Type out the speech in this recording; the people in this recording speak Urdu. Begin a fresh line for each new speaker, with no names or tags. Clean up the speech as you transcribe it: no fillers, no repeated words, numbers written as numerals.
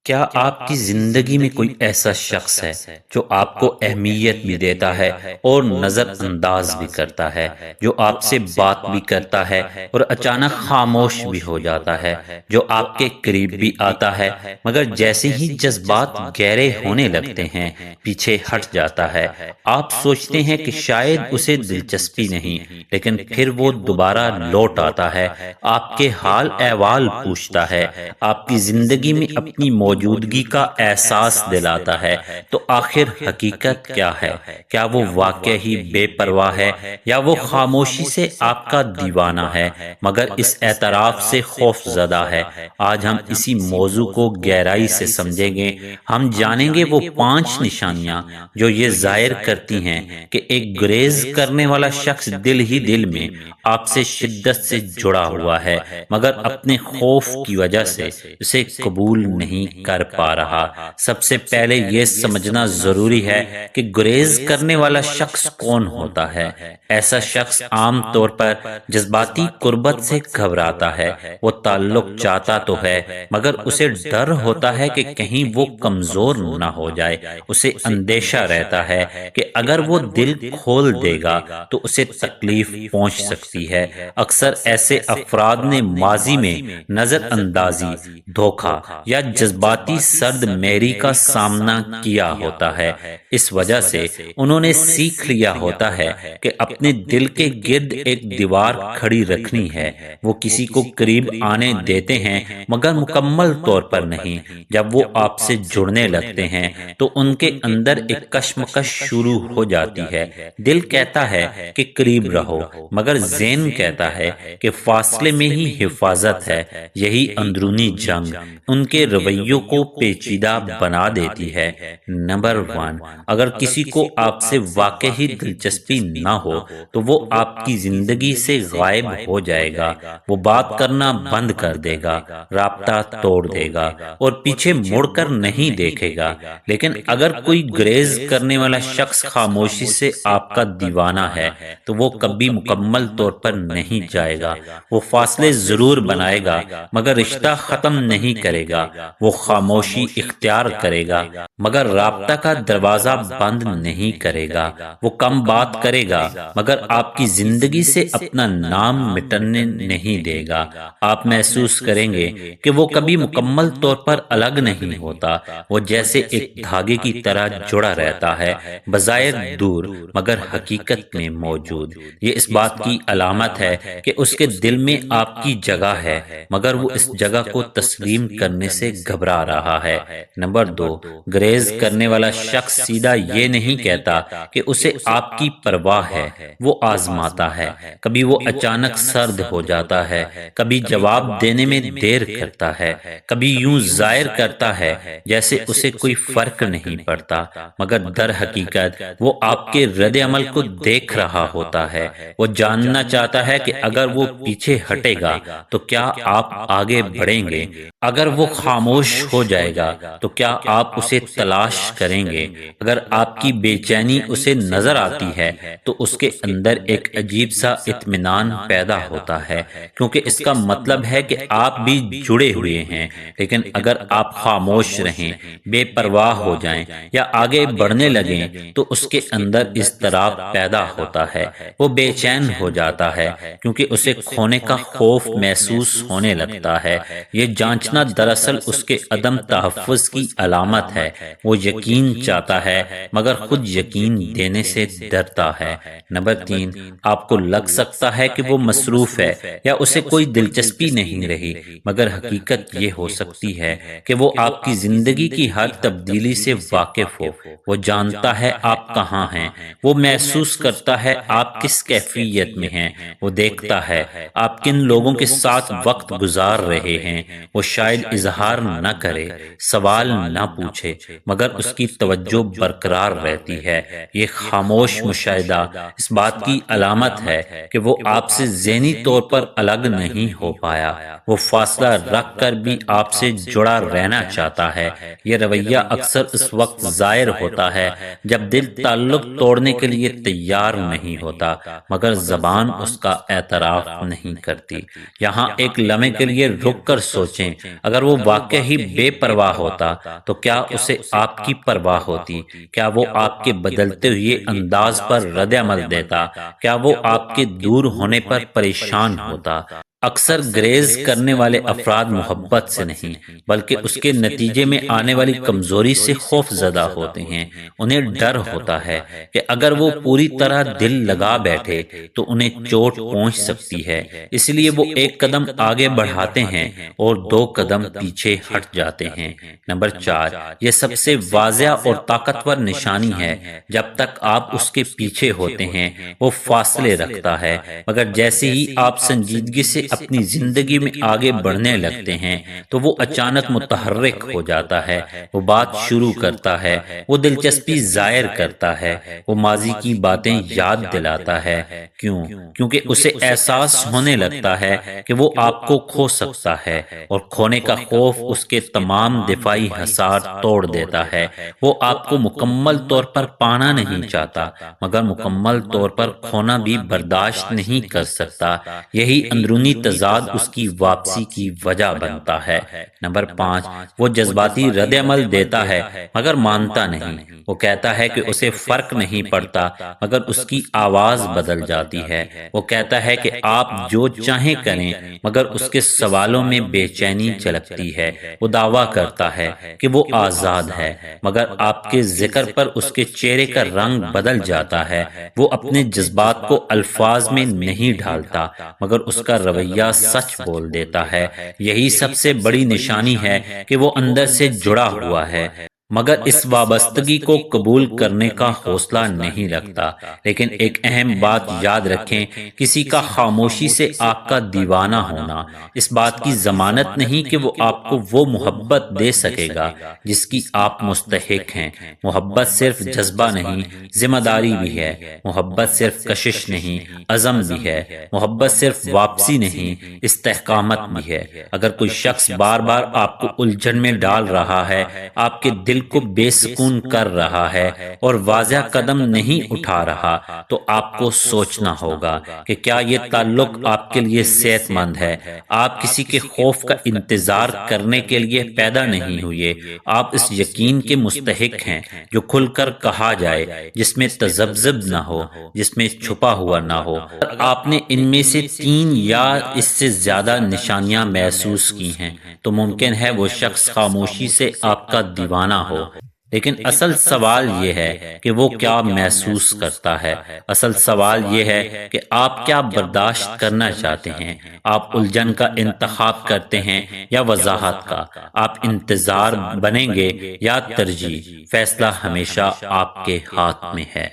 کیا آپ کی زندگی میں کوئی ایسا شخص ہے جو آپ کو اہمیت بھی دیتا ہے اور نظر انداز بھی کرتا ہے، جو آپ سے بات بھی کرتا ہے اور اچانک خاموش بھی ہو جاتا ہے، جو آپ کے قریب بھی آتا ہے مگر جیسے ہی جذبات گہرے ہونے لگتے ہیں پیچھے ہٹ جاتا ہے؟ آپ سوچتے ہیں کہ شاید اسے دلچسپی نہیں، لیکن پھر وہ دوبارہ لوٹ آتا ہے، آپ کے حال احوال پوچھتا ہے، آپ کی زندگی میں اپنی موجودگی کا احساس دلاتا ہے۔ تو آخر حقیقت کیا ہے؟ کیا وہ واقع ہی بے پرواہ ہے یا وہ خاموشی سے آپ کا دیوانہ ہے مگر اس اعتراف سے خوف زدہ ہے؟ آج ہم اسی موضوع کو گہرائی سے سمجھیں گے۔ ہم جانیں گے وہ 5 نشانیاں جو یہ ظاہر کرتی ہیں کہ ایک گریز کرنے والا شخص دل ہی دل میں آپ سے شدت سے جڑا ہوا ہے مگر اپنے خوف کی وجہ سے اسے قبول نہیں کر پا رہا۔ سب سے پہلے یہ سمجھنا ضروری ہے کہ گریز کرنے والا شخص کون ہوتا ہے۔ ایسا شخص عام طور پر جذباتی قربت سے گھبراتا ہے۔ وہ تعلق چاہتا تو ہے مگر اسے ڈر ہوتا ہے کہ کہیں وہ کمزور نہ ہو جائے۔ اسے اندیشہ رہتا ہے کہ اگر وہ دل کھول دے گا تو اسے تکلیف پہنچ سکتی ہے۔ اکثر ایسے افراد نے ماضی میں نظر اندازی، دھوکہ یا جذباتی سرد مہری کا سامنا کیا ہوتا ہے۔ اس وجہ سے انہوں نے سیکھ لیا ہوتا ہے کہ اپنے دل کے گرد ایک دیوار کھڑی رکھنی ہے۔ وہ کسی کو قریب آنے دیتے ہیں مگر مکمل طور پر نہیں۔ جب وہ آپ سے جڑنے لگتے ہیں تو ان کے اندر ایک کشمکش شروع ہو جاتی ہے۔ دل کہتا ہے کہ قریب رہو مگر ذہن کہتا ہے کہ فاصلے میں ہی حفاظت ہے۔ یہی اندرونی جنگ ان کے رویوں کو پیچیدہ بنا دیتی ہے۔ نمبر 1، اگر کسی کو آپ سے واقعی دلچسپی نہ ہو تو وہ آپ کی زندگی سے غائب ہو جائے گا۔ وہ بات کرنا بند کر دے گا، رابطہ توڑ دے گا اور پیچھے مڑ کر نہیں دیکھے گا۔ لیکن اگر کوئی گریز کرنے والا شخص خاموشی سے آپ کا دیوانہ ہے تو وہ کبھی مکمل طور پر نہیں جائے گا۔ وہ فاصلے ضرور بنائے گا مگر رشتہ ختم نہیں کرے گا۔ وہ خاموشی اختیار کرے گا مگر رابطہ کا دروازہ بند نہیں کرے گا۔ وہ کم بات کرے گا مگر آپ کی زندگی سے اپنا نام مٹنے نہیں دے گا۔ آپ محسوس کریں گے کہ وہ کبھی مکمل طور پر الگ نہیں ہوتا۔ وہ جیسے ایک دھاگے کی طرح جڑا رہتا ہے، بظاہر دور مگر حقیقت میں موجود۔ یہ اس بات کی علامت ہے کہ اس کے دل میں آپ کی جگہ ہے مگر وہ اس جگہ کو تسلیم کرنے سے گھبرا رہا ہے۔ نمبر 2، گریز کرنے والا شخص سیدھا یہ نہیں کہتا کہ اسے آپ کی پرواہ ہے، وہ آزماتا ہے۔ کبھی وہ اچانک سرد ہو جاتا ہے، کبھی جواب دینے میں دیر کرتا ہے، کبھی یوں ظاہر کرتا ہے جیسے اسے کوئی فرق نہیں پڑتا مگر در حقیقت وہ آپ کے رد عمل کو دیکھ رہا ہوتا ہے۔ وہ جاننا چاہتا ہے کہ اگر وہ پیچھے ہٹے گا تو کیا آپ آگے بڑھیں گے؟ اگر وہ خاموش ہو جائے گا تو کیا آپ اسے تلاش کریں گے؟ اگر آپ کی بے چینی اسے نظر آتی ہے تو اس کے اندر ایک عجیب سا اطمینان پیدا ہوتا ہے، کیونکہ اس کا مطلب ہے کہ آپ بھی جڑے ہوئے ہیں۔ لیکن اگر آپ خاموش رہیں، بے پرواہ ہو جائیں یا آگے بڑھنے لگیں تو اس کے اندر اضطراب پیدا ہوتا ہے۔ وہ بے چین ہو جاتا ہے کیونکہ اسے کھونے کا خوف محسوس ہونے لگتا ہے۔ یہ جانچنا دراصل اس کے عدم تحفظ کی علامت ہے۔ وہ یقین چاہتا ہے مگر خود یقین دینے سے ڈرتا ہے۔ نمبر 3، آپ کو لگ سکتا ہے کہ وہ مصروف ہے یا اسے کوئی دلچسپی نہیں رہی مگر حقیقت یہ ہو سکتی ہے کہ وہ آپ کی زندگی کی ہر تبدیلی سے واقف ہو۔ وہ جانتا ہے آپ کہاں ہیں، وہ محسوس کرتا ہے آپ کس کیفیت میں ہیں، وہ دیکھتا ہے آپ کن لوگوں کے ساتھ وقت گزار رہے ہیں۔ وہ شاید اظہار نہ کرے، سوال نہ پوچھے مگر اس کی توجہ برقرار رہتی ہے۔ یہ خاموش مشاہدہ اس بات کی علامت ہے کہ وہ آپ سے ذہنی طور پر الگ نہیں ہو پایا۔ وہ فاصلہ رکھ کر بھی آپ سے جڑا رہنا چاہتا ہے۔ یہ رویہ اکثر اس وقت ظاہر ہوتا ہے جب دل تعلق توڑنے کے لیے تیار نہیں ہوتا مگر زبان اس کا اعتراف نہیں کرتی۔ یہاں ایک لمحے کے لیے رک کر سوچیں اگر وہ واقعی ہی بے پرواہ ہوتا تو کیا اسے آپ کی پرواہ ہوتی؟ کیا وہ آپ کے بدلتے ہوئے انداز پر رد عمل دیتا؟ کیا وہ آپ کے دور ہونے پر پریشان ہوتا؟ اکثر گریز کرنے والے افراد محبت سے نہیں بلکہ اس کے نتیجے میں آنے والی کمزوری سے خوف زدہ ہوتے ہیں۔ انہیں ڈر ہوتا ہے کہ اگر وہ پوری طرح دل لگا بیٹھے تو انہیں چوٹ پہنچ سکتی ہے، اس لیے وہ ایک قدم آگے بڑھاتے ہیں اور دو قدم پیچھے ہٹ جاتے ہیں۔ نمبر 4، یہ سب سے واضح اور طاقتور نشانی ہے۔ جب تک آپ اس کے پیچھے ہوتے ہیں وہ فاصلے رکھتا ہے، مگر جیسے ہی آپ سنجیدگی سے اپنی زندگی میں آگے بڑھنے لگتے ہیں تو وہ اچانک متحرک ہو جاتا ہے، وہ بات شروع کرتا ہے، وہ دلچسپی ظاہر کرتا ہے، وہ ماضی کی باتیں یاد دلاتا ہے۔ کیوں؟ کیونکہ اسے احساس ہونے لگتا ہے کہ وہ آپ کو کھو سکتا ہے اور کھونے کا خوف اس کے تمام دفاعی حصار توڑ دیتا ہے۔ وہ آپ کو مکمل طور پر پانا نہیں چاہتا مگر مکمل طور پر کھونا بھی برداشت نہیں کر سکتا۔ یہی اندرونی تضاد اس کی واپسی کی وجہ بنتا ہے۔ نمبر 5، وہ جذباتی رد عمل دیتا ہے مگر مانتا نہیں۔ وہ کہتا ہے کہ اسے فرق نہیں پڑتا مگر اس کی آواز بدل جاتی ہے۔ وہ کہتا ہے کہ آپ جو چاہیں کریں مگر اس کے سوالوں میں بے چینی جھلکتی ہے۔ وہ دعویٰ کرتا ہے کہ وہ آزاد ہے مگر آپ کے ذکر پر اس کے چہرے کا رنگ بدل جاتا ہے۔ وہ اپنے جذبات کو الفاظ میں نہیں ڈھالتا مگر اس کا رویہ سچ بول دیتا ہے۔ یہی سب سے بڑی نشانی ہے کہ وہ اندر سے جڑا ہوا ہے مگر اس وابستگی کو قبول کرنے کا حوصلہ نہیں رکھتا۔ لیکن ایک اہم بات یاد رکھیں، کسی کا خاموشی سے آپ کا دیوانہ ہونا اس بات کی ضمانت نہیں کہ وہ آپ کو وہ محبت دے سکے گا جس کی آپ مستحق ہیں۔ محبت صرف جذبہ نہیں، ذمہ داری بھی ہے۔ محبت صرف کشش نہیں، عزم بھی ہے۔ محبت صرف واپسی نہیں، استحکامت بھی ہے۔ اگر کوئی شخص بار بار آپ کو الجھن میں ڈال رہا ہے، آپ کے دل کو بے سکون کر رہا ہے اور واضح قدم نہیں اٹھا رہا تو آپ کو سوچنا ہوگا کہ کیا یہ تعلق آپ کے لیے صحت مند ہے۔ آپ کسی کے خوف کا انتظار کرنے کے لیے پیدا نہیں ہوئے، آپ اس یقین کے مستحق ہیں جو کھل کر کہا جائے، جس میں تذبذب نہ ہو، جس میں چھپا ہوا نہ ہو۔ آپ نے ان میں سے 3 یا اس سے زیادہ نشانیاں محسوس کی ہیں تو ممکن ہے وہ شخص خاموشی سے آپ کا دیوانہ ہو، لیکن اصل سوال یہ ہے کہ وہ کیا محسوس کرتا ہے۔ اصل سوال یہ ہے کہ آپ کیا برداشت کرنا چاہتے ہیں۔ آپ الجھن کا انتخاب کرتے ہیں یا وضاحت کا؟ آپ انتظار بنیں گے یا ترجیح؟ فیصلہ ہمیشہ آپ کے ہاتھ میں ہے۔